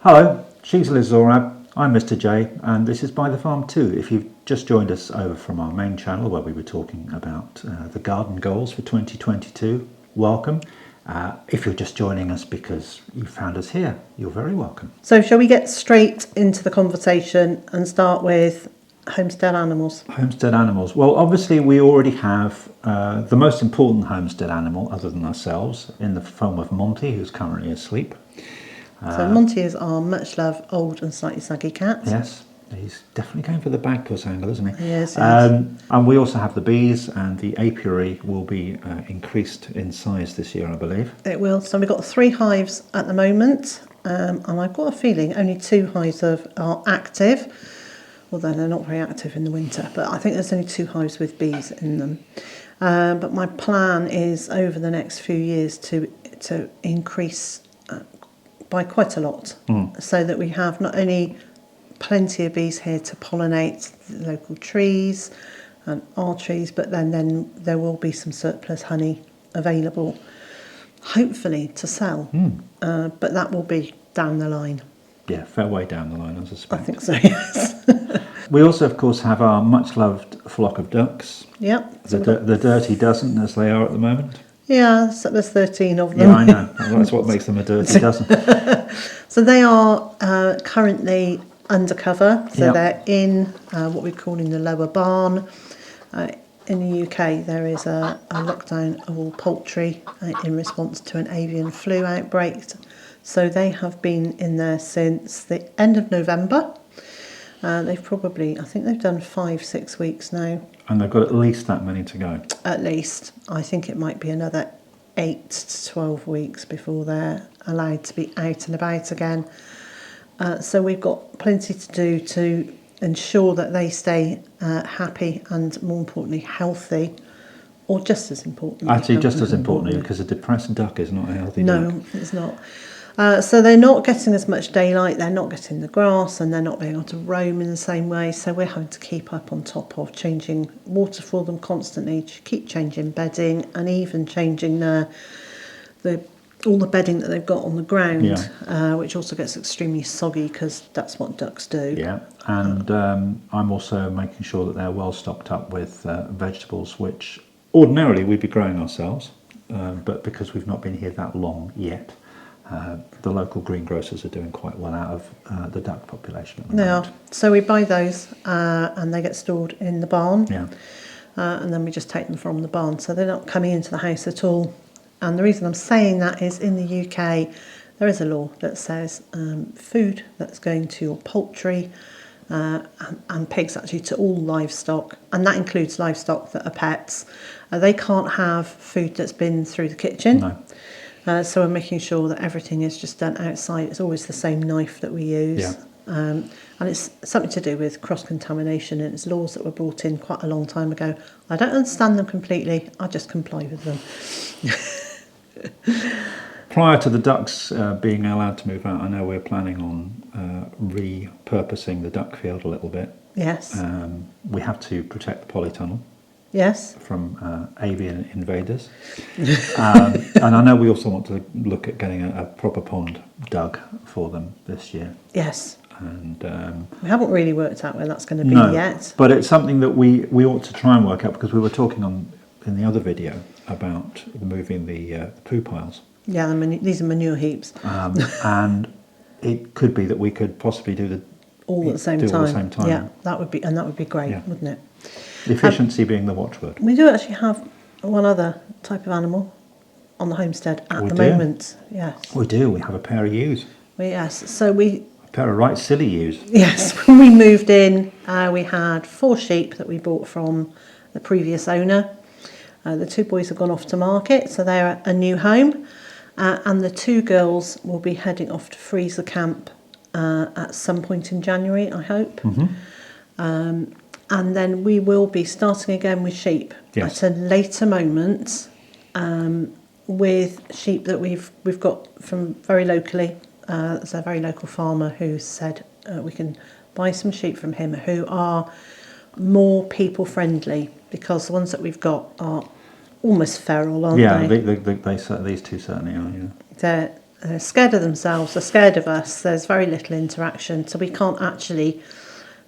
Hello, J and Liz Zorab. I'm Mr. J, and this is By the Farm too. If you've just joined us over from our main channel where we were talking about the garden goals for 2022, welcome. If you're just joining us because you found us here, you're very welcome. So shall we get straight into the conversation and start with homestead animals? Homestead animals. Well, obviously we already have the most important homestead animal other than ourselves in the form of Monty, who's currently asleep. So Monty is our much-loved, old and slightly saggy cat. Yes, he's definitely going for the bagpuss angle, isn't he? Yes, And we also have the bees, and the apiary will be increased in size this year, I believe. It will. So we've got 3 hives at the moment, and I've got a feeling only 2 hives are active, although they're not very active in the winter. But I think there's only 2 hives with bees in them. But my plan is over the next few years to increase by quite a lot, so that we have not only plenty of bees here to pollinate the local trees and our trees, but then there will be some surplus honey available, hopefully to sell. But that will be down the line. Yeah, fair way down the line, I suspect. I think so, yes. We also, of course, have our much-loved flock of ducks. Yep. The dirty dozen, as they are at the moment. Yeah, so there's 13 of them. Yeah, I know. That's what makes them a dirty dozen. So they are currently undercover. So Yep. they're in what we're calling the lower barn. In the UK, there is a lockdown of all poultry in response to an avian flu outbreak. So they have been in there since the end of November. I think they've done 5-6 weeks now. And they've got at least that many to go. At least. I think it might be another 8 to 12 weeks before they're allowed to be out and about again. So we've got plenty to do to ensure that they stay happy and, more importantly, healthy, or just as importantly. Actually, just as importantly, because a depressed duck is not a healthy duck. No, it's not. So they're not getting as much daylight, they're not getting the grass, and they're not being able to roam in the same way. So we're having to keep up on top of changing water for them constantly, keep changing bedding, and even changing all the bedding that they've got on the ground, which also gets extremely soggy because that's what ducks do. Yeah, and I'm also making sure that they're well stocked up with vegetables, which ordinarily we'd be growing ourselves, but because we've not been here that long yet, the local greengrocers are doing quite well out of the duck population at the moment. They are. So we buy those and they get stored in the barn. Yeah. And then we just take them from the barn. So they're not coming into the house at all. And the reason I'm saying that is in the UK, there is a law that says food that's going to your poultry and pigs, actually, to all livestock, and that includes livestock that are pets, they can't have food that's been through the kitchen. No. So we're making sure that everything is just done outside. It's always the same knife that we use. Yeah. And it's something to do with cross-contamination, and it's laws that were brought in quite a long time ago. I don't understand them completely. I just comply with them. Prior to the ducks being allowed to move out, I know we're planning on repurposing the duck field a little bit. Yes. We have to protect the polytunnel. Yes. From avian invaders. And I know we also want to look at getting a proper pond dug for them this year. Yes. And we haven't really worked out where that's going to be yet. But it's something that we ought to try and work out, because we were talking in the other video about moving the poo piles. Yeah, these are manure heaps. And it could be that we could possibly do all at the same time. Yeah, that would be great, wouldn't it? Efficiency being the watchword. We do actually have one other type of animal on the homestead at the moment. Yes. We do. We have a pair of ewes. A pair of right silly ewes. Yes. When we moved in, we had 4 sheep that we bought from the previous owner. The 2 boys have gone off to market, so they're at a new home. And the 2 girls will be heading off to freezer camp at some point in January, I hope. Mm-hmm. And then we will be starting again with sheep at a later moment, with sheep that we've got from very locally. There's a very local farmer who said we can buy some sheep from him who are more people friendly, because the ones that we've got are almost feral, aren't they? Yeah, these 2 certainly are. Yeah. They're scared of themselves, they're scared of us, there's very little interaction, so we can't actually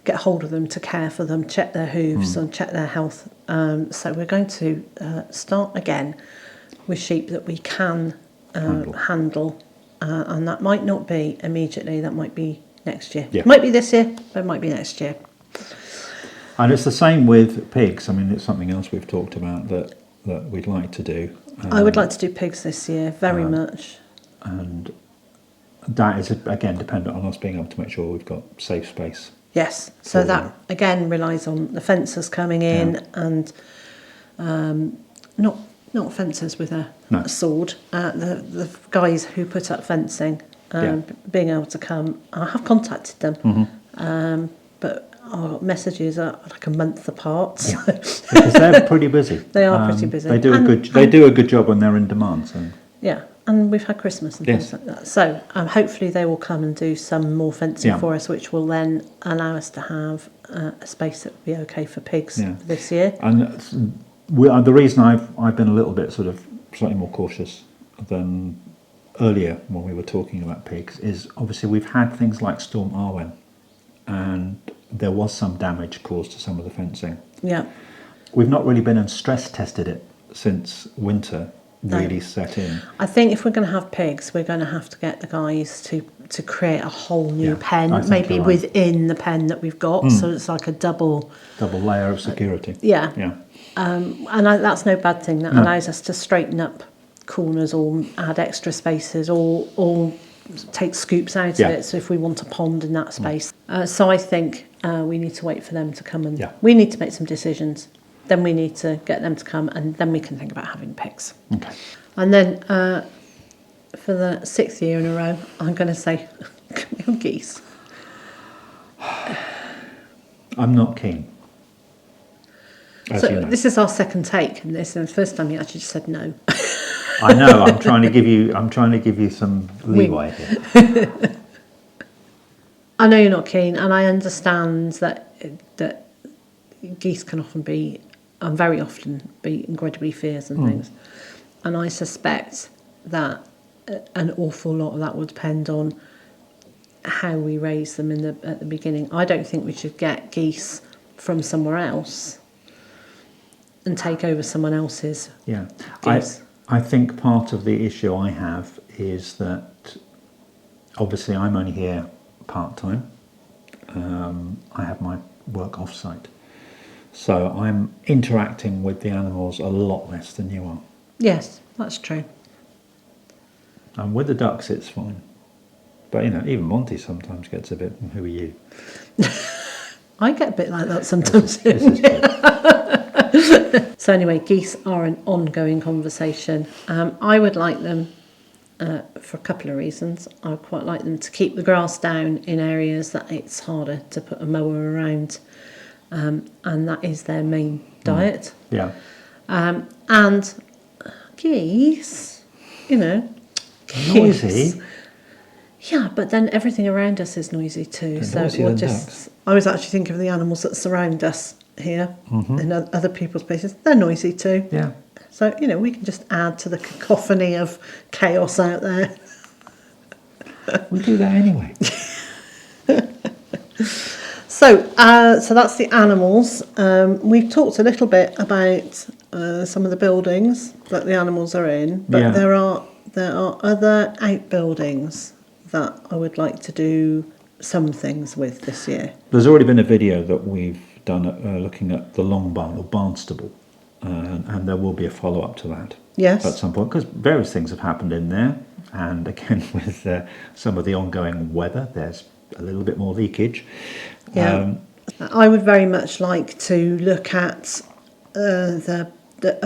get hold of them to care for them, check their hooves and check their health. So we're going to start again with sheep that we can handle. And that might not be immediately, that might be next year. Yeah. Might be this year, but it might be next year. And it's the same with pigs. I mean, it's something else we've talked about that we'd like to do. I would like to do pigs this year, very much. And that is, again, dependent on us being able to make sure we've got safe space. Yes, so that again relies on the fencers coming in and not fencers with a sword, the guys who put up fencing being able to come. I have contacted them, but our messages are like a month apart. So. Because they're pretty busy. They are pretty busy. They do a good job when they're in demand. So. Yeah. And we've had Christmas and things like that. So hopefully they will come and do some more fencing for us, which will then allow us to have a space that will be okay for pigs this year. And the reason I've been a little bit sort of slightly more cautious than earlier when we were talking about pigs is obviously we've had things like Storm Arwen, and there was some damage caused to some of the fencing. Yeah. We've not really been and stress tested it since winter really set in. I think if we're going to have pigs, we're going to have to get the guys to create a whole new pen, maybe within the pen that we've got, so it's like a double layer of security. And that's no bad thing. That allows us to straighten up corners or add extra spaces or take scoops out of it. So if we want a pond in that space, so I think we need to wait for them to come and we need to make some decisions. Then we need to get them to come, and then we can think about having pigs. Okay. And then for the 6th year in a row, I'm going to say, can we have geese? I'm not keen. So you know. This is our second take, and this is the first time you actually just said no. I know. I'm trying to give you some leeway here. I know you're not keen, and I understand that geese can often be, and very often be, incredibly fierce and things. And I suspect that an awful lot of that will depend on how we raise them at the beginning. I don't think we should get geese from somewhere else and take over someone else's geese. I think part of the issue I have is that obviously I'm only here part-time. I have my work off-site. So I'm interacting with the animals a lot less than you are. Yes, that's true. And with the ducks, it's fine. But, even Monty sometimes gets a bit, who are you? I get a bit like that sometimes. This is true. So anyway, geese are an ongoing conversation. I would like them for a couple of reasons. I would quite like them to keep the grass down in areas that it's harder to put a mower around. And that is their main diet. Yeah. And geese, noisy. Yeah, but then everything around us is noisy too. They're so ducks. I was actually thinking of the animals that surround us here in other people's places. They're noisy too. Yeah. So, we can just add to the cacophony of chaos out there. We do that anyway. So that's the animals. We've talked a little bit about some of the buildings that the animals are in, but there are other outbuildings that I would like to do some things with this year. There's already been a video that we've done looking at the long barn or barnstable, and there will be a follow-up to that at some point, because various things have happened in there, and again with some of the ongoing weather, there's a little bit more leakage. I would very much like to look at the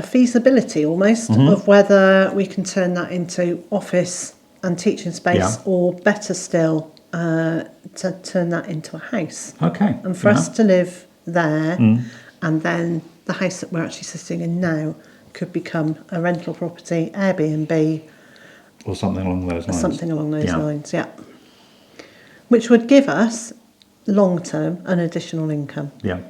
feasibility almost of whether we can turn that into office and teaching space, or better still, to turn that into a house. Okay. And for us to live there, and then the house that we're actually sitting in now could become a rental property, Airbnb. Or something along those lines. Something along those lines, which would give us, long-term, an additional income. Yeah.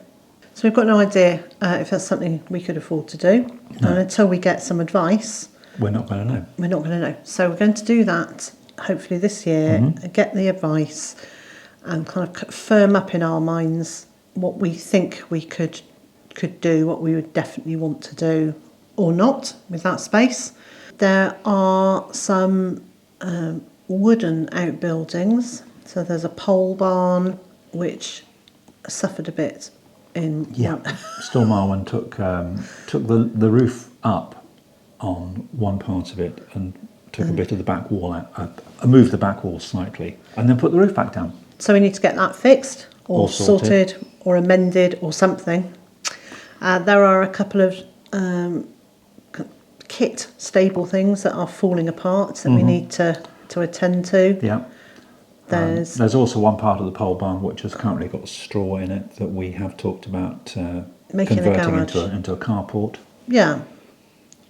So we've got no idea if that's something we could afford to do. No. And until we get some advice... We're not going to know. So we're going to do that hopefully this year, get the advice and kind of firm up in our minds what we think we could do, what we would definitely want to do or not with that space. There are some wooden outbuildings. So there's a pole barn which suffered a bit in... Yeah, Storm Arwen took the roof up on one part of it and took a bit of the back wall out, moved the back wall slightly, and then put the roof back down. So we need to get that fixed or sorted or amended or something. There are a couple of kit stable things that are falling apart that we need to attend to. Yeah. There's also one part of the pole barn which has currently got straw in it that we have talked about converting into a carport. Yeah.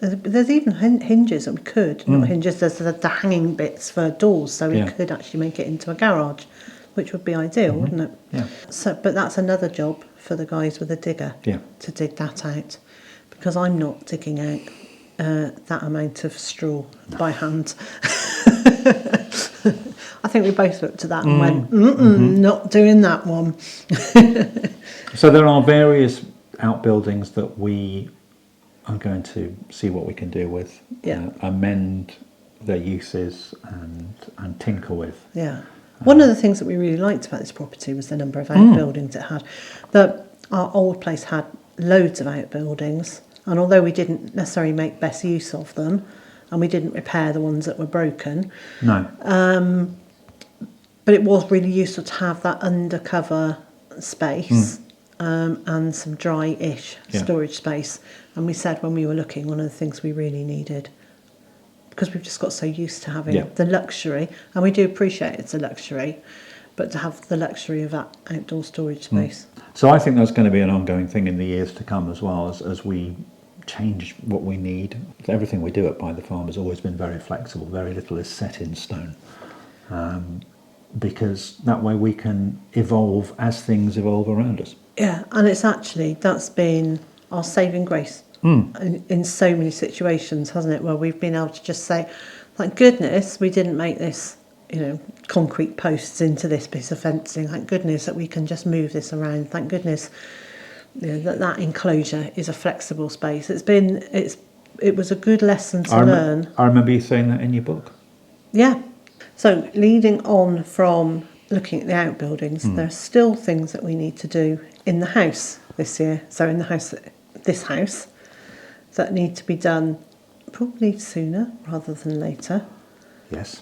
There's even hinges that we could. Not hinges, there's the hanging bits for doors, so we could actually make it into a garage, which would be ideal, wouldn't it? Yeah. So, but that's another job for the guys with a digger to dig that out, because I'm not digging out that amount of straw by hand. I think we both looked at that and went, not doing that one. So there are various outbuildings that we are going to see what we can do with, amend their uses and tinker with. Yeah. One of the things that we really liked about this property was the number of outbuildings it had. Our old place had loads of outbuildings, and although we didn't necessarily make best use of them, and we didn't repair the ones that were broken, but it was really useful to have that undercover space and some dry-ish storage space. And we said when we were looking, one of the things we really needed, because we've just got so used to having the luxury, and we do appreciate it's a luxury, but to have the luxury of that outdoor storage space. So I think that's going to be an ongoing thing in the years to come as well, as we change what we need. Everything we do at Byther Farm has always been very flexible. Very little is set in stone, because that way we can evolve as things evolve around us. Yeah, and that's been our saving grace in so many situations, hasn't it? Where we've been able to just say, thank goodness we didn't make this, concrete posts into this piece of fencing. Thank goodness that we can just move this around. Thank goodness that enclosure is a flexible space. It was a good lesson to learn. I remember you saying that in your book. Yeah. So leading on from looking at the outbuildings, there are still things that we need to do in the house this year. So in this house, that need to be done probably sooner rather than later. Yes.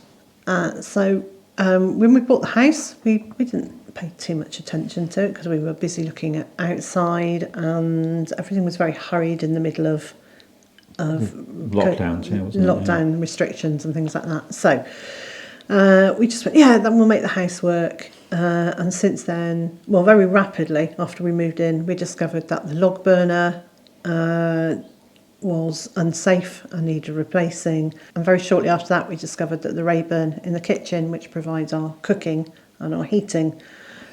So when we bought the house, we didn't pay too much attention to it because we were busy looking at outside, and everything was very hurried in the middle of lockdowns, lockdown restrictions and things like that. So we just went, then we'll make the house work. And since then, very rapidly after we moved in, we discovered that the log burner was unsafe and needed replacing. And very shortly after that, we discovered that the Rayburn in the kitchen, which provides our cooking and our heating,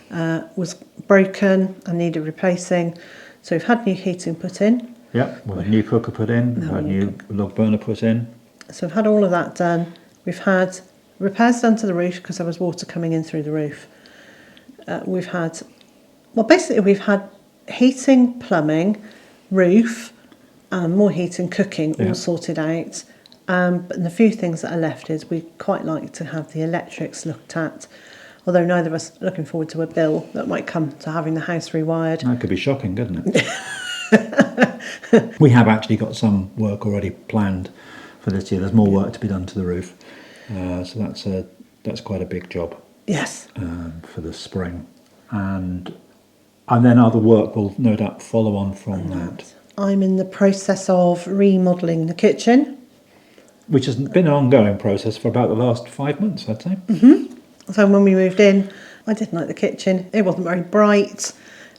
was broken and needed replacing. So we've had new heating put in. Yep, with a new cooker put in, a new log burner put in. So we've had all of that done. We've had repairs done to the roof because there was water coming in through the roof. We've had heating, plumbing, roof, more heating, cooking, all sorted out. But the few things that are left is we quite like to have the electrics looked at, although neither of us are looking forward to a bill that might come to having the house rewired. That could be shocking, couldn't it? We have actually got some work already planned for this year. There's more work to be done to the roof. So that's quite a big job. Yes. For the spring. And then other work will no doubt follow on from that. I'm in the process of remodelling the kitchen. Which has been an ongoing process for about the last 5 months, I'd say. Mm-hmm. So when we moved in, I didn't like the kitchen. It wasn't very bright.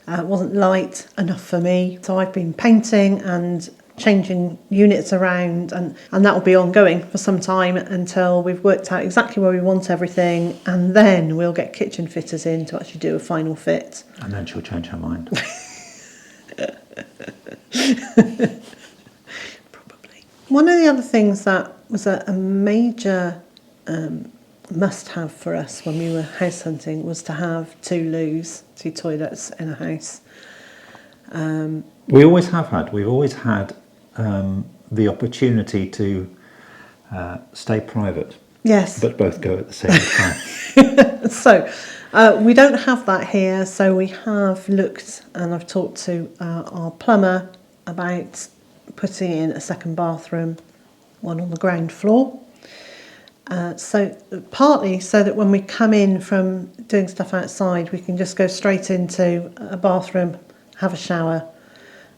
It wasn't light enough for me. So I've been painting and changing units around, and that will be ongoing for some time until we've worked out exactly where we want everything, and then we'll get kitchen fitters in to actually do a final fit. And then she'll change her mind. Probably. One of the other things that was a major must-have for us when we were house hunting was to have 2 loos, 2 toilets in a house. We always have had. We've always had the opportunity to stay private, Yes. but both go at the same time. So we don't have that here, so we have looked and I've talked to our plumber about putting in a second bathroom, one on the ground floor. So partly so that when we come in from doing stuff outside, we can just go straight into a bathroom, have a shower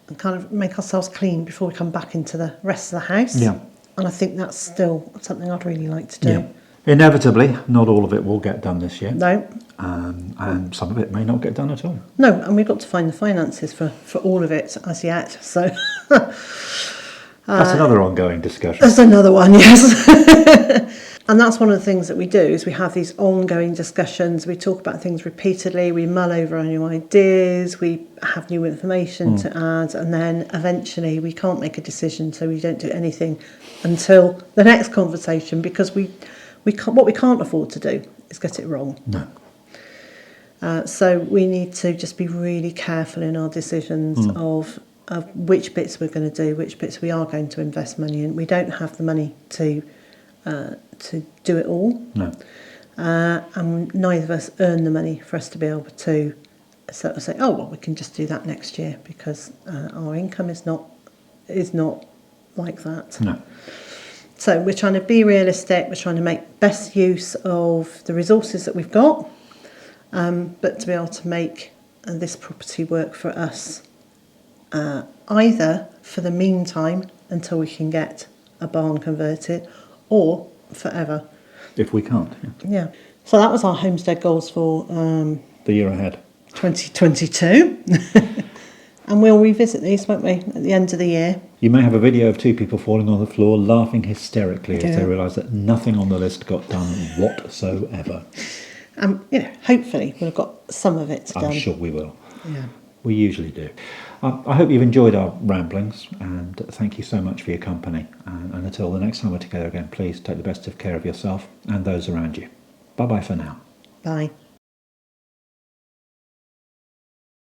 and kind of make ourselves clean before we come back into the rest of the house. Yeah. And I think that's still something I'd really like to do. Yeah. Inevitably, not all of it will get done this year. No. And some of it may not get done at all. No, and we've got to find the finances for all of it as yet. So That's another ongoing discussion. that's another one, yes. And that's one of the things that we do is we have these ongoing discussions. We talk about things repeatedly. We mull over our new ideas. We have new information to add. And then eventually we can't make a decision. So we don't do anything until the next conversation because we can't, what we can't afford to do is get it wrong. No. So we need to just be really careful in our decisions of which bits we're going to do, which bits we are going to invest money in. We don't have the money to do it all. No. And neither of us earn the money for us to be able to sort of say, oh, well, we can just do that next year because our income is not like that. No. So we're trying to be realistic. We're trying to make best use of the resources that we've got, but to be able to make this property work for us, either for the meantime until we can get a barn converted, or forever. If we can't. Yeah. Yeah. So that was our homestead goals for The year ahead. 2022. And we'll revisit these, won't we, at the end of the year. You may have a video of 2 people falling on the floor laughing hysterically as Yeah. they realise that nothing on the list got done whatsoever. Hopefully we'll have got some of it done. I'm sure we will. Yeah. We usually do. I hope you've enjoyed our ramblings and thank you so much for your company. And until the next time we're together again, please take the best of care of yourself and those around you. Bye-bye for now. Bye.